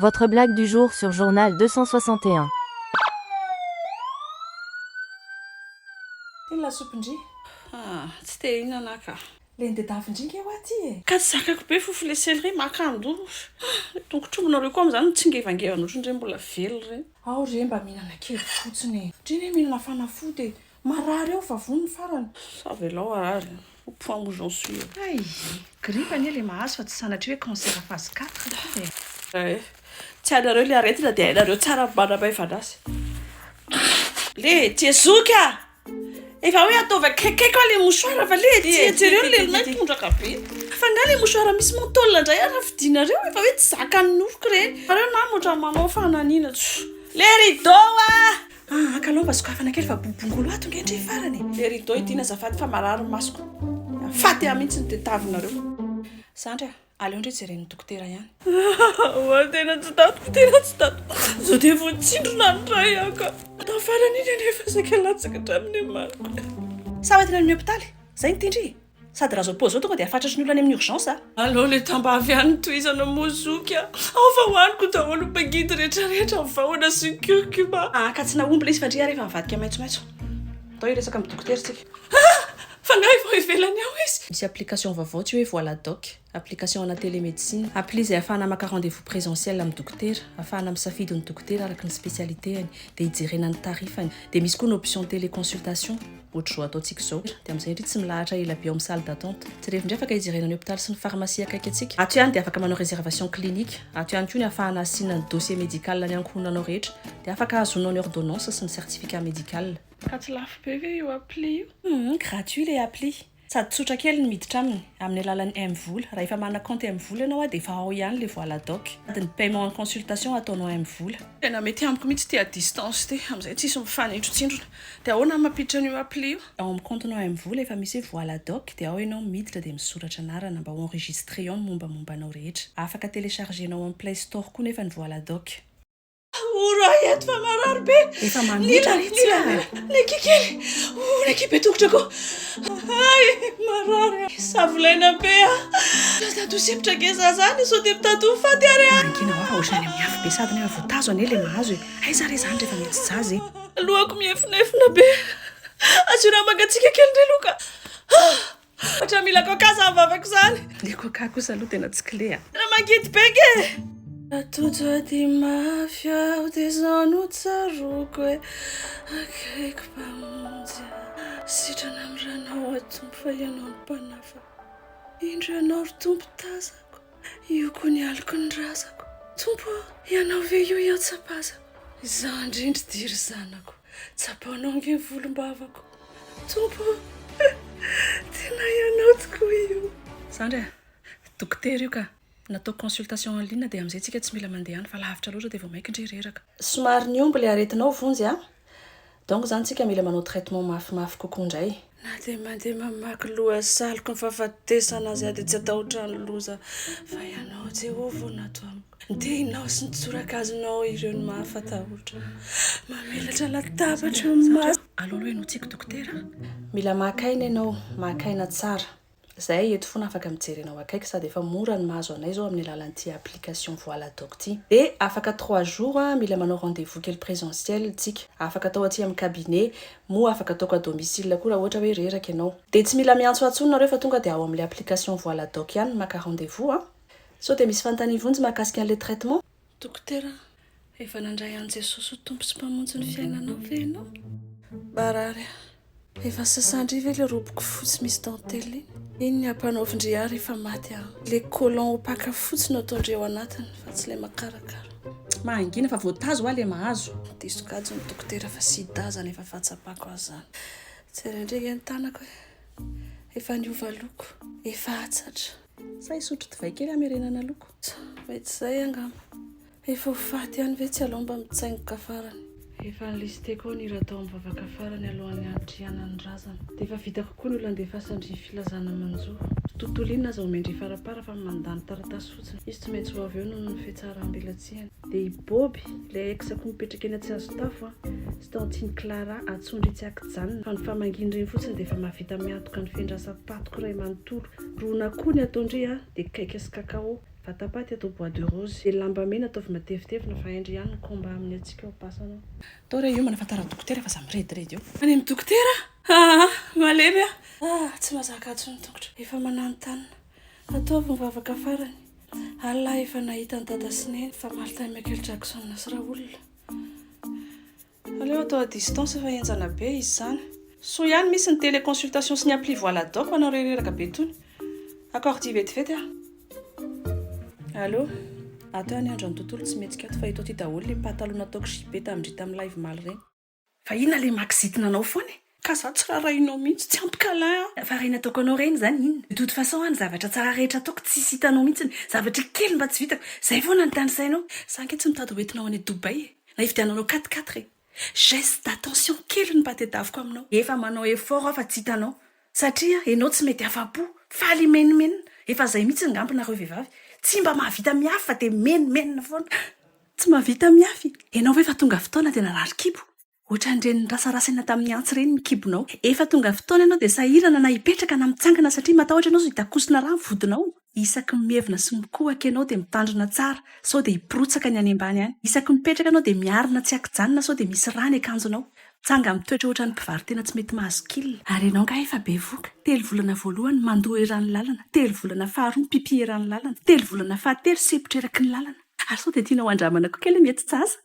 Votre blague du jour sur Journal 261. Ino lasopy Tsy te hihinana ka. le ndedavindringa eo aty e. Ka tsy zakako be fofo le selery makando. Tongotrombanareo koa am'zany mitsingevangevana ohatrandray mbola velo reny. Ao re mba mihinana kely fotsiny. Ndreny mihinana fanafody marary eo vavony farany. Ça va là arary. Au point où j'en suis. Ay, grippe anie le mahazo fa tsy sanatry hoe cancer phase 4 e. Tsy hainareo le aretina dia hainareo tsara manam-pahaifana azy. Le tiezoka! Efa hoe ataovy akaikaiky le mouchoir fa le tiereo le maitondraka be. Fa nga le mouchoir misy mentol ndray ara fidinareo efa hoe tsy zakany noroko reny. Areo na motra manao fananina. Le rideau Ah, kalao mba sokafana kely fa bobongolo ato ngendry farany. le rideau itiana azafady fa marary masoko. Faty mihitsy ny tetavinareo. Sandra, aleo ndray jeren'ny dokotera ihany. Tena tsy tatiko, tena tsy tatiko. Zao dia voatsindrona ny ray aka. Tafarany iny anefa saika latsaka hatramin'ny mariko. Sa hoentina amin'ny hôpitaly? Zay ny tindry. Sady raha zao pôzy zao tonga dia afatratry ny olona any amin'ny urgence a. Allô le tambavy ihany tohizana mozoky a. Ao fa hoaniko daholo mpagidy rehetrarehetra ny vahoana sy ny curcuma. Ah, ka tsy nahomby le izy fa ndry rehefa mivadika maitsomaitso. Atao hiresaka amin'ny dokotera tsika. Fa nga efa ivelany ao izy. Misy application vaovao tsy hoe Voilà Doc, application ana télémédecine. Appli izay ahafahana maka rendez-vous présentiel amin'ny dokotera, ahafahana misafidy ny dokotera araka ny spécialitéany, dia hijerena ny tarifany. Dia misy koa ny option téléconsultation, ohatra zao ataontsika zao. Dia amin'izay indray tsy milahatra ela be ao amin'ny salle d'attente. Tsy rehefa indray afaka hijerena ny hôpitaly sy ny pharmacie akaiky antsika. Ato ihany dia afaka manao réservation clinique. Ato ihany koa ny ahafahana asiana ny dossier médical ny ankohonanao rehetra. Dia afaka azonao ny ordonnance sy ny certificat médical. Ka tsy lafo be ve io appli io? Gratuit le appli. Sady tsotra kely ny miditra aminy amin'ny alalan'ny M-vola. Raha efa manana compte M-vola ianao dia efa ao ihany le Voilà Doc. Sady ny paiement en consultation ataonao M-vola. Tena mety amiko mihitsy ty à distance ty. Amin'izay tsisy mifanindrotsindrona. Dia ahoana mampiditra an'io appli io? Ao amin'ny compte-nao M-vola efa misy hoe Voilà Doc dia ao ianao miditra dia misoratra anarana mba ho enregistré ao ny mombamombanao rehetra. Afaka téléchargenao amin'ny Play Store koa nefa ny Voilà Doc. Ora eto fa marary be. Efa mamitra Le kikely. Le kibe tongotra ko. Ay, marary. Savolaina be a. Tatu sipitra ngeza zany so dia mitady faty ary a. Angina ho fa ohatrany amin'ny afo be sady nefa voatazo ane le mahazo e. Aiza re zany rehefa mety zaza e. Lohako miefinefina be. Asura magatsika kely ndray loka. Ohatra mila kakaza vavako zany. Le coca kosa aloha tena tsy clé a. Tena mangidy be ke. Atoto di mafia o tesano tsaroko e akaiko mpamonjy sitrana amin'ranao atompo fa ianao ny mpanafa indro ianao ry tompo tazako io koa ny aliko ny razako tompo ianao ve io io tsapazako izaho indrindry diry zanako tsapaonao nge volombavako tompo tena ianao tokoa io Sandra, dokotera io ka. Natao consultation en ligne dia amin'izay tsika tsy mila mandeha any fa lavitra loatra dia vao maika indray reraka. Somary ny omby le aretinao vonjy a. Donc zany tsika mila manao traitement mafimafy kokoa indray. Na dia mandeha mamaky loha saliko ny fahafatesana azy dia tsy atahotra ny loza fa ianao Jehovah nato amiko. Ndehinao sy nitsorakazonao ireo ny mahafatahotra. Mamelatra latabatra mas. Alao aloha ianao tsika dokotera. Mila makaina ianao, makaina tsara. Zay eto foana afaka mijerenao akaiky sady efa mora ny mahazo anay zao amin'ny alalan'ity application Voilà Doc ty. Dia afaka 3 jours mila manao rendez-vous kely présentiel tsika. Afaka atao aty amin'ny cabinet, moa afaka ataoko à domicile koa raha ohatra hoe reraka ianao. Dia tsy mila miantso atsonareo fa tonga dia ao amin'ny application Voilà Doc ihany maka rendez-vous a. So dia misy fanontany vonjy mahakasika an'ilay traitement. Dokotera, efa nandray an'i Jesosy ho tompo sy mpamonjy ny fiainanao ve ianao? Barary. Efa sasandry ve le roboko fotsy misy dentelle iny ny ampanaovindry ary efa maty aho. Le colon opaka fotsy no ataondreo anatiny fa tsy le makarakara. Mahangina fa voatazo a le mahazo. Diso-kajo ny dokotera fa sy dazana efa fahatsapako azy zany. Tserendrega ny tanako e. Efa niova loko, efa atsatra. Sa isotro divay kely amerenana loko. Mety zay angamba. Efa ho faty ihany ve tsy alao mba mitsaingoka farany. Efa nilisteko ny raha tao mivavaka farany alohan'ny andriana ny razana. Dia efa vita kokoa ny olandefasandry filazana manjo. Tontolo iny aza omendry farapara fa mandany taratasy fotsiny. Izy tsy maintsy ho avy eo noho ny fietsaram-belatsiany. Dia i Boby, ilay ex-ako mipetraka eny tsy azo tafo a. Sy tao antiny Clara atsondry tsy akijanona. Fa ny famanginy reny fotsiny dia efa mahavita miantoka ny fendrasam-patoko iray manontolo. Rona koa ny ataondry a dia kaika sy kakao. Fatapaty atao bois de rose. Dia lamba mena ataovy matevitevina fa haindry ihany ny komba amin'ny antsika ao pasana. Tao re io manafantara dokotera fa za mirediredy io. Any amin'ny dokotera? Malemy tsy mazaka atsy ny tongotra. Efa mananontany. Ataovy mivavaka farany. Allah efa nahita ny dada sy neny fa Martin Michael Jackson sy Raoul. Aleo atao à distance fa enjana be izy zany. So ihany misy ny téléconsultation sy ny appli Voilà Doc anao rereraka be tony. Accordie vetivety Allô? Atao any andro ny tontolo tsy metsika ato fa ito ty daholo le pataloha nataoko jipé tamindrita amin'ny live mal regny. Fa inona le maksitina anao foana? Ka za tsy rarahinao mihitsy tsy ampy câlin. Fa reny ataoko anao reny zany inona? De toute façon any zavatra tsara rehetra ataoko tsy hisy hitanao mihitsy. Zavatra kely mba tsy vitako. Zay foana ny tany sainao. Sa anke tsy mitady hoentinao any Dubai. Na ividiananao 4x4 geste d'attention kely ny patedaviko aminao. Efa manao effort aho fa tsy hitanao. Satria enao tsy mety afa-po. Faly menimenina. Efa zay mihitsy ngambonareo vehivavy. Tsy mba mahavita miafy fa de menimenina foana. Tsy mahavita miafy. Enao ve fa tonga fotoana tena rarikibo. Ohatran'ireny rasarasana tamin'ny antsy reny mikibonao. Efa tonga fotoana ianao dia sahirana na hipetraka na mitsangana satria matahotra ianao hitakosona rano vodinao. Isaky mihevina sy mikohaka ianao dia mitandrina tsara sao dia hiprotsaka ny any ambany any. Isaky mipetraka ianao dia miarina tsy akijanona sao dia misy rano akanjonao. Tsanga mitoetra ohatran'ny mpivarotena tsy mety mahazo kila. Ary ianao nga efa be voka. 3 volana voalohany mandoa eran'ny lalana. 3 volana faharoa pipi eran'ny lalana. 3 volana fahatelo sepotra eraky ny lalana. Ary sao dia tianao andramana koa kely mety tsasa.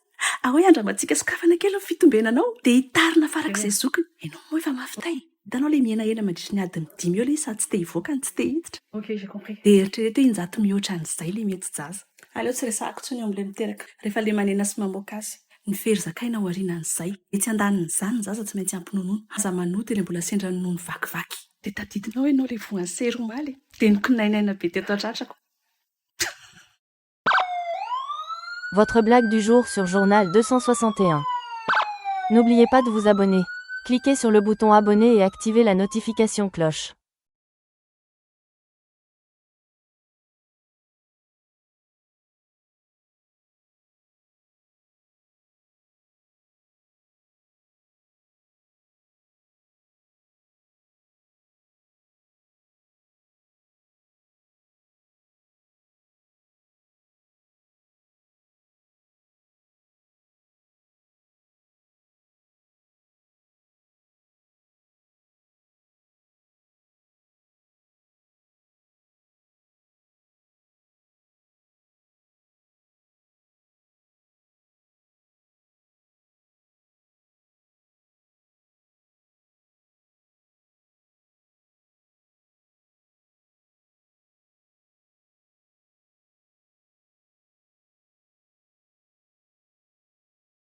Ahoy andramantsika sokafana kely fitombenanao dia hitarina farak'izay zokiny. Ianao moa efa mafitay. Hitanao le miena mandritra ny adiny 5 eo le sady tsy te hivoaka ny tsy te hiditra. Ok, j'ai compris. Dia eritrereto injato mihoatra an'izay le mety zaza. Aleo tsy resahako tsony eo amin'ilay miteraka. Rehefa le manena sy mamoaka azy. Ny fery zakaina ao aorianan'izay. Etsy andaniny izany ny zaza tsy maintsy ampinonono. Aza manoty ilay mbola sendra nonono vakivaky. Dia tadidinao ianao le voan'ny seromaly. Dia nikonainaina be teto an-tratrako. Votre blague du jour sur Journal 261. N'oubliez pas de vous abonner. Cliquez sur le bouton abonner et activez la notification cloche.